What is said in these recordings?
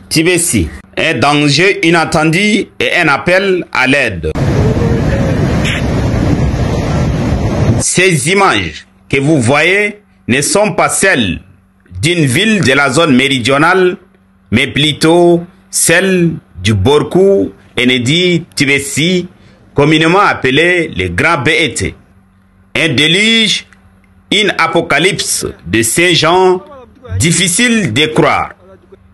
Tibessi, un danger inattendu et un appel à l'aide. Ces images que vous voyez ne sont pas celles d'une ville de la zone méridionale, mais plutôt celles du Borkou Enedi Tibessi, communément appelé le Grand BET. Un déluge, une apocalypse de Saint-Jean, difficile de croire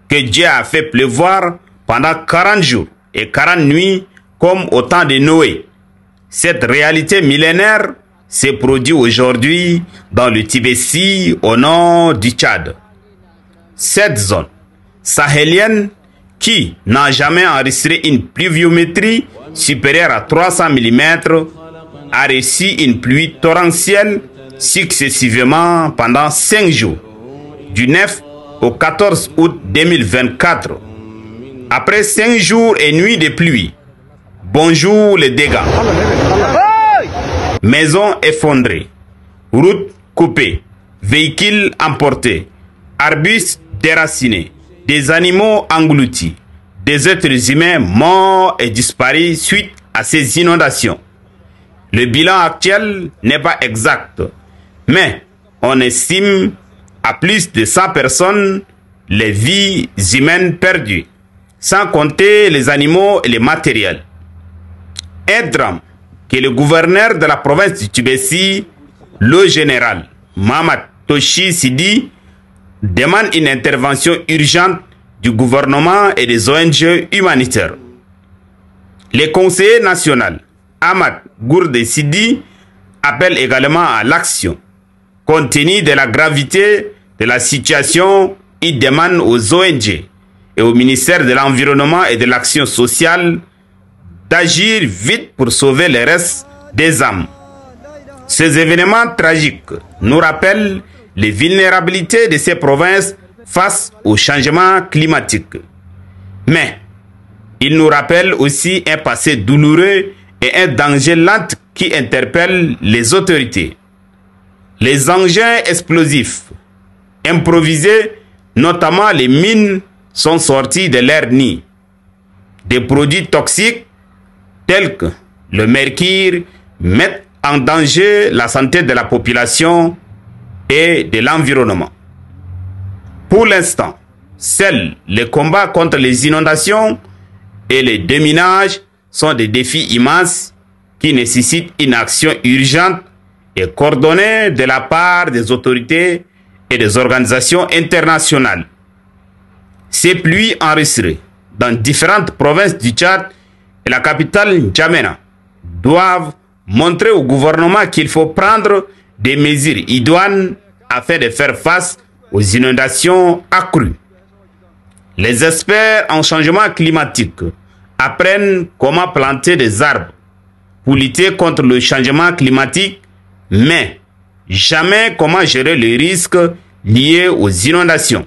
que Dieu a fait pleuvoir pendant 40 jours et 40 nuits comme au temps de Noé. Cette réalité millénaire se produit aujourd'hui dans le Tibessi au nord du Tchad. Cette zone sahélienne qui n'a jamais enregistré une pluviométrie supérieure à 300 mm a reçu une pluie torrentielle successivement pendant 5 jours, du 9 au 14 août 2024. Après 5 jours et nuits de pluie, bonjour les dégâts. Maisons effondrées, routes coupées, véhicules emportés, arbustes déracinés, des animaux engloutis, des êtres humains morts et disparus suite à ces inondations. Le bilan actuel n'est pas exact, mais on estime à plus de 100 personnes les vies humaines perdues, sans compter les animaux et les matériels. Un drame que le gouverneur de la province du Tibessi, le général Mamad Toshi Sidi, demande une intervention urgente du gouvernement et des ONG humanitaires. Le conseiller national Ahmad Gourde Sidi appelle également à l'action. Compte tenu de la gravité de la situation, il demande aux ONG et au ministère de l'Environnement et de l'Action sociale d'agir vite pour sauver les restes des âmes. Ces événements tragiques nous rappellent les vulnérabilités de ces provinces face au changement climatique. Mais ils nous rappellent aussi un passé douloureux et un danger lent qui interpelle les autorités. Les engins explosifs improvisés, notamment les mines, sont sortis de leur nid. Des produits toxiques tels que le mercure mettent en danger la santé de la population et de l'environnement. Pour l'instant, seuls les combats contre les inondations et les déminages sont des défis immenses qui nécessitent une action urgente et coordonnée de la part des autorités et des organisations internationales. Ces pluies enregistrées dans différentes provinces du Tchad et la capitale N'Djamena doivent montrer au gouvernement qu'il faut prendre des mesures idoines afin de faire face aux inondations accrues. Les experts en changement climatique apprennent comment planter des arbres pour lutter contre le changement climatique, mais jamais comment gérer les risques liés aux inondations.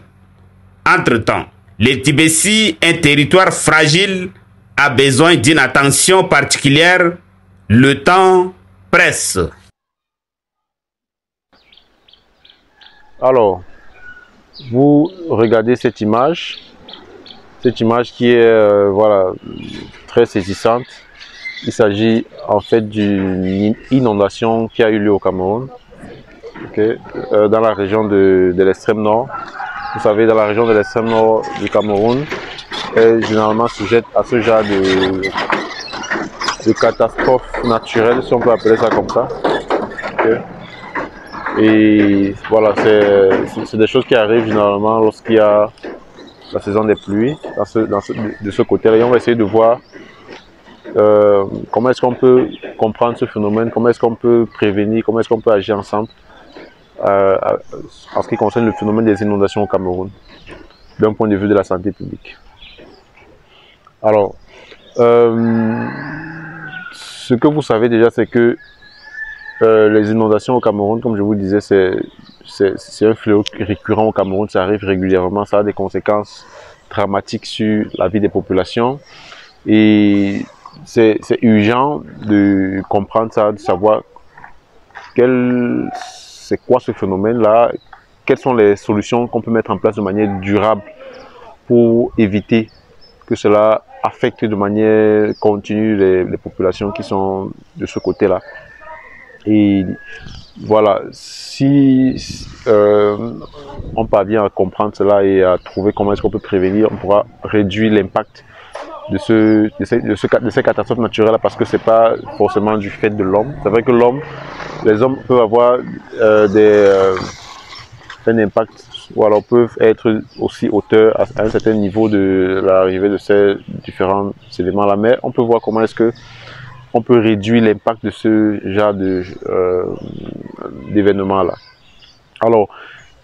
Entre-temps, le Tibessi, un territoire fragile, a besoin d'une attention particulière. Le temps presse. Alors, vous regardez cette image qui est voilà, très saisissante. Il s'agit en fait d'une inondation qui a eu lieu au Cameroun, dans la région de l'extrême nord. Vous savez, dans la région de l'extrême nord du Cameroun est généralement sujette à ce genre de catastrophes naturelles, si on peut appeler ça comme ça. Et voilà, c'est des choses qui arrivent généralement lorsqu'il y a la saison des pluies de ce côté-là. Et on va essayer de voir comment est-ce qu'on peut comprendre ce phénomène, comment est-ce qu'on peut prévenir, comment est-ce qu'on peut agir ensemble en ce qui concerne le phénomène des inondations au Cameroun, d'un point de vue de la santé publique. Alors, ce que vous savez déjà, c'est que les inondations au Cameroun, comme je vous disais, c'est un fléau récurrent au Cameroun, ça arrive régulièrement, ça a des conséquences dramatiques sur la vie des populations. Et c'est urgent de comprendre ça, de savoir c'est quoi ce phénomène-là, quelles sont les solutions qu'on peut mettre en place de manière durable pour éviter que cela affecte de manière continue les populations qui sont de ce côté-là. Et voilà, si on parvient à comprendre cela et à trouver comment est-ce qu'on peut prévenir, on pourra réduire l'impact de ces catastrophes naturelles, parce que c'est pas forcément du fait de l'homme. C'est vrai que les hommes peuvent avoir un impact, ou alors peuvent être aussi auteurs à un certain niveau de l'arrivée de ces différents éléments-là, mais on peut voir comment est-ce que on peut réduire l'impact de ce genre d'événements-là. Alors,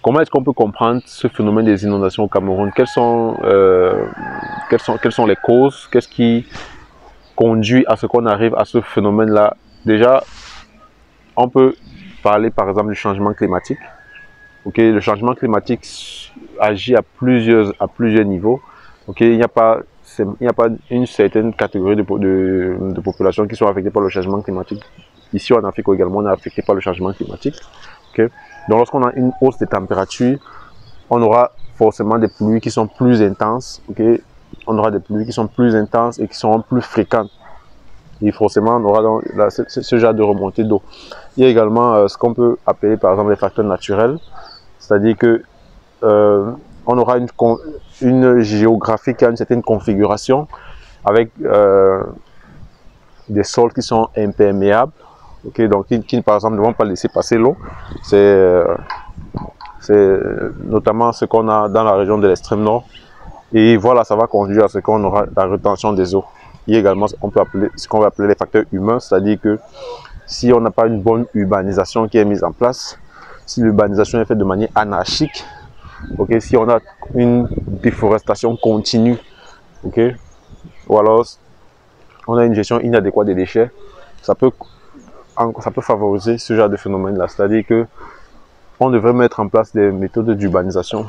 comment est-ce qu'on peut comprendre ce phénomène des inondations au Cameroun? Quelles sont les causes? Qu'est-ce qui conduit à ce qu'on arrive à ce phénomène-là? Déjà, on peut parler par exemple du changement climatique. Okay, le changement climatique agit à plusieurs niveaux. Okay, il n'y a pas une certaine catégorie de population qui sont affectées par le changement climatique. Ici en Afrique également, on est affecté par le changement climatique. Okay. Donc lorsqu'on a une hausse des températures, on aura forcément des pluies qui sont plus intenses. Okay. On aura des pluies qui sont plus intenses et qui seront plus fréquentes. Et forcément, on aura ce genre de remontée d'eau. Il y a également ce qu'on peut appeler par exemple les facteurs naturels. C'est-à-dire que on aura une géographie qui a une certaine configuration avec des sols qui sont imperméables, okay, donc qui par exemple ne vont pas laisser passer l'eau. C'est notamment ce qu'on a dans la région de l'extrême nord. Et voilà, ça va conduire à ce qu'on aura la rétention des eaux. Il y a également ce qu'on va appeler les facteurs humains, c'est-à-dire que si on n'a pas une bonne urbanisation qui est mise en place, si l'urbanisation est faite de manière anarchique, okay, si on a une déforestation continue, okay, ou alors on a une gestion inadéquate des déchets, ça peut favoriser ce genre de phénomène-là. C'est-à-dire que on devrait mettre en place des méthodes d'urbanisation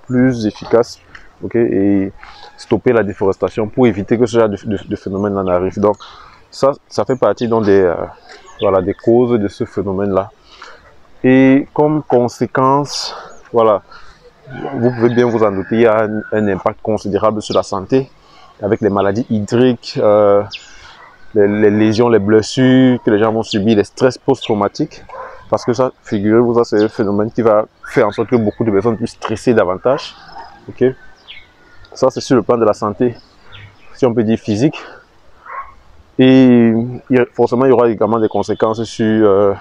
plus efficaces, okay, et stopper la déforestation pour éviter que ce genre de phénomène en arrive. Donc ça fait partie donc des causes de ce phénomène-là. Et comme conséquence, voilà, vous pouvez bien vous en douter, il y a un impact considérable sur la santé, avec les maladies hydriques, les lésions, les blessures que les gens vont subir, les stress post-traumatiques, parce que ça, figurez-vous, ça c'est un phénomène qui va faire en sorte que beaucoup de personnes puissent stresser davantage. Okay. Ça c'est sur le plan de la santé, si on peut dire physique. Et forcément, il y aura également des conséquences sur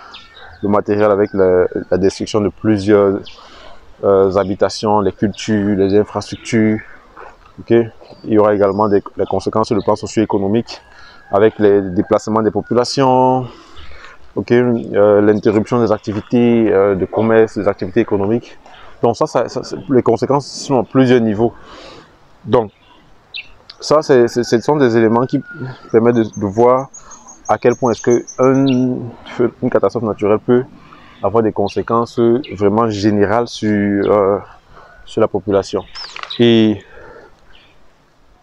le matériel, avec la destruction de plusieurs habitations, les cultures, les infrastructures. Okay. Il y aura également des conséquences sur le plan socio-économique, avec les déplacements des populations, okay, l'interruption des activités de commerce, des activités économiques. Donc les conséquences sont à plusieurs niveaux. Donc ça, ce sont des éléments qui permettent de voir à quel point est-ce qu'une catastrophe naturelle peut avoir des conséquences vraiment générales sur la population. Et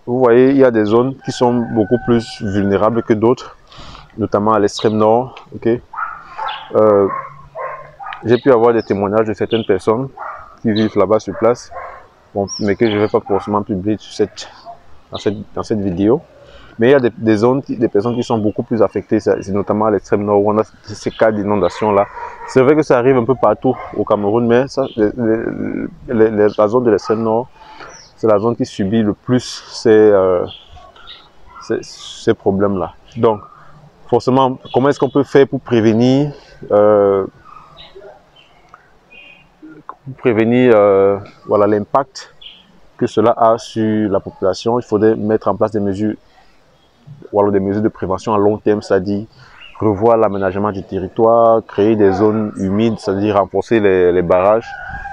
vous voyez, il y a des zones qui sont beaucoup plus vulnérables que d'autres, notamment à l'extrême nord. Okay. J'ai pu avoir des témoignages de certaines personnes qui vivent là-bas sur place, bon, mais que je ne vais pas forcément publier dans cette vidéo. Mais il y a des zones, des personnes qui sont beaucoup plus affectées, c'est notamment à l'extrême nord où on a ces cas d'inondation-là. C'est vrai que ça arrive un peu partout au Cameroun, mais ça, la zone de l'extrême nord, c'est la zone qui subit le plus ces problèmes-là. Donc, forcément, comment est-ce qu'on peut faire pour prévenir voilà, l'impact que cela a sur la population? Il faudrait mettre en place des mesures, ou alors des mesures de prévention à long terme, c'est-à-dire revoir l'aménagement du territoire, créer des zones humides, c'est-à-dire renforcer les barrages,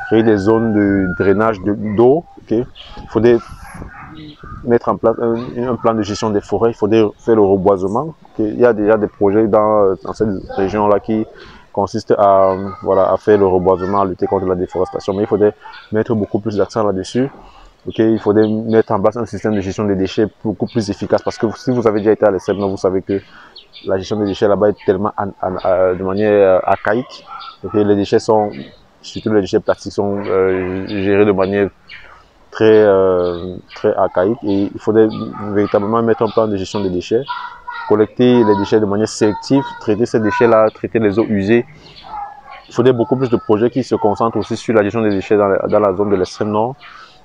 créer des zones de drainage d'eau. Okay. Il faudrait mettre en place un plan de gestion des forêts, il faudrait faire le reboisement. Okay. Il y a déjà des projets dans cette région-là qui consistent à faire le reboisement, à lutter contre la déforestation, mais il faudrait mettre beaucoup plus d'accent là-dessus. Okay, il faudrait mettre en place un système de gestion des déchets beaucoup plus efficace, parce que si vous avez déjà été à l'extrême nord, vous savez que la gestion des déchets là-bas est tellement de manière archaïque. Okay, les déchets surtout les déchets plastiques, sont gérés de manière très archaïque, et il faudrait véritablement mettre un plan de gestion des déchets, collecter les déchets de manière sélective, traiter ces déchets-là, traiter les eaux usées. Il faudrait beaucoup plus de projets qui se concentrent aussi sur la gestion des déchets dans la zone de l'extrême nord,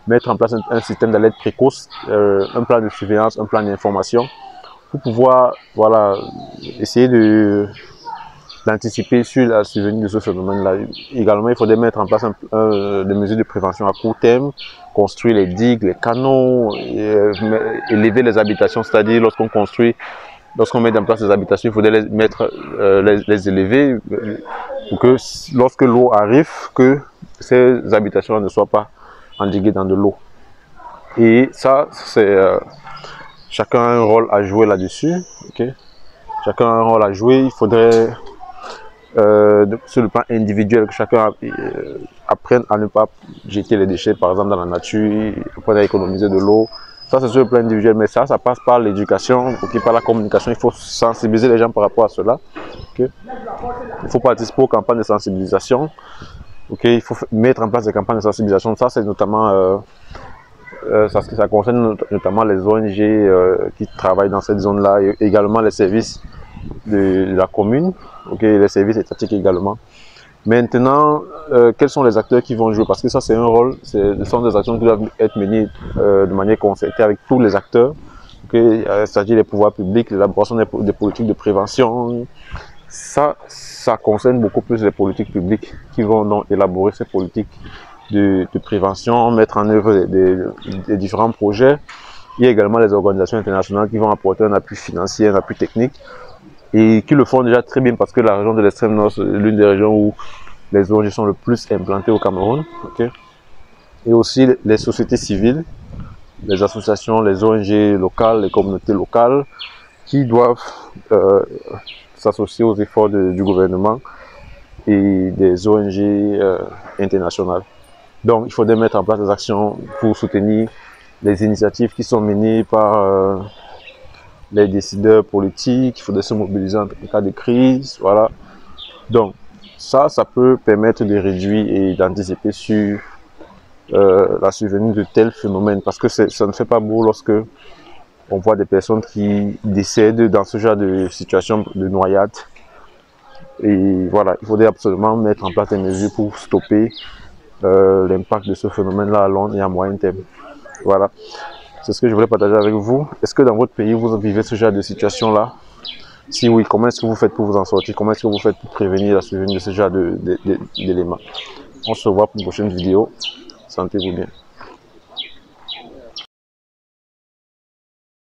mettre en place un système d'alerte précoce, un plan de surveillance, un plan d'information, pour pouvoir voilà, essayer d'anticiper sur la survenue de ce phénomène-là. Également, il faudrait mettre en place des mesures de prévention à court terme, construire les digues, les canaux, élever les habitations, c'est-à-dire lorsqu'on met en place les habitations, il faudrait les élever pour que lorsque l'eau arrive, que ces habitations ne soient pas endiguées dans de l'eau. Et ça, c'est chacun a un rôle à jouer là-dessus. Okay? Chacun a un rôle à jouer. Il faudrait, sur le plan individuel, que chacun apprenne à ne pas jeter les déchets, par exemple, dans la nature, apprenne à économiser de l'eau. Ça, c'est sur le plan individuel, mais ça passe par l'éducation, okay, par la communication. Il faut sensibiliser les gens par rapport à cela. Okay? Il faut participer aux campagnes de sensibilisation. Okay? Il faut mettre en place des campagnes de sensibilisation. Ça, c'est notamment, ça concerne notamment les ONG qui travaillent dans cette zone-là, et également les services de la commune, okay? Les services étatiques également. Maintenant, quels sont les acteurs qui vont jouer? Parce que ça, c'est un rôle, ce sont des actions qui doivent être menées de manière concertée avec tous les acteurs. Okay? Il s'agit des pouvoirs publics, l'élaboration des politiques de prévention. Ça concerne beaucoup plus les politiques publiques qui vont donc élaborer ces politiques de prévention, mettre en œuvre des différents projets. Il y a également les organisations internationales qui vont apporter un appui financier, un appui technique, et qui le font déjà très bien, parce que la région de l'extrême nord, c'est l'une des régions où les ONG sont le plus implantées au Cameroun. Okay? Et aussi les sociétés civiles, les associations, les ONG locales, les communautés locales, qui doivent s'associer aux efforts du gouvernement et des ONG internationales. Donc il faudrait mettre en place des actions pour soutenir les initiatives qui sont menées par les décideurs politiques. Il faudrait se mobiliser en cas de crise. Voilà. Donc ça peut permettre de réduire et d'anticiper sur la survenue de tels phénomènes, parce que ça ne fait pas beau lorsque on voit des personnes qui décèdent dans ce genre de situation de noyade. Et voilà, il faudrait absolument mettre en place des mesures pour stopper l'impact de ce phénomène-là à long et à moyen terme. Voilà, c'est ce que je voulais partager avec vous. Est-ce que dans votre pays, vous vivez ce genre de situation-là? Si oui, comment est-ce que vous faites pour vous en sortir? Comment est-ce que vous faites pour prévenir la survenue de ce genre d'éléments? On se revoit pour une prochaine vidéo. Sentez-vous bien.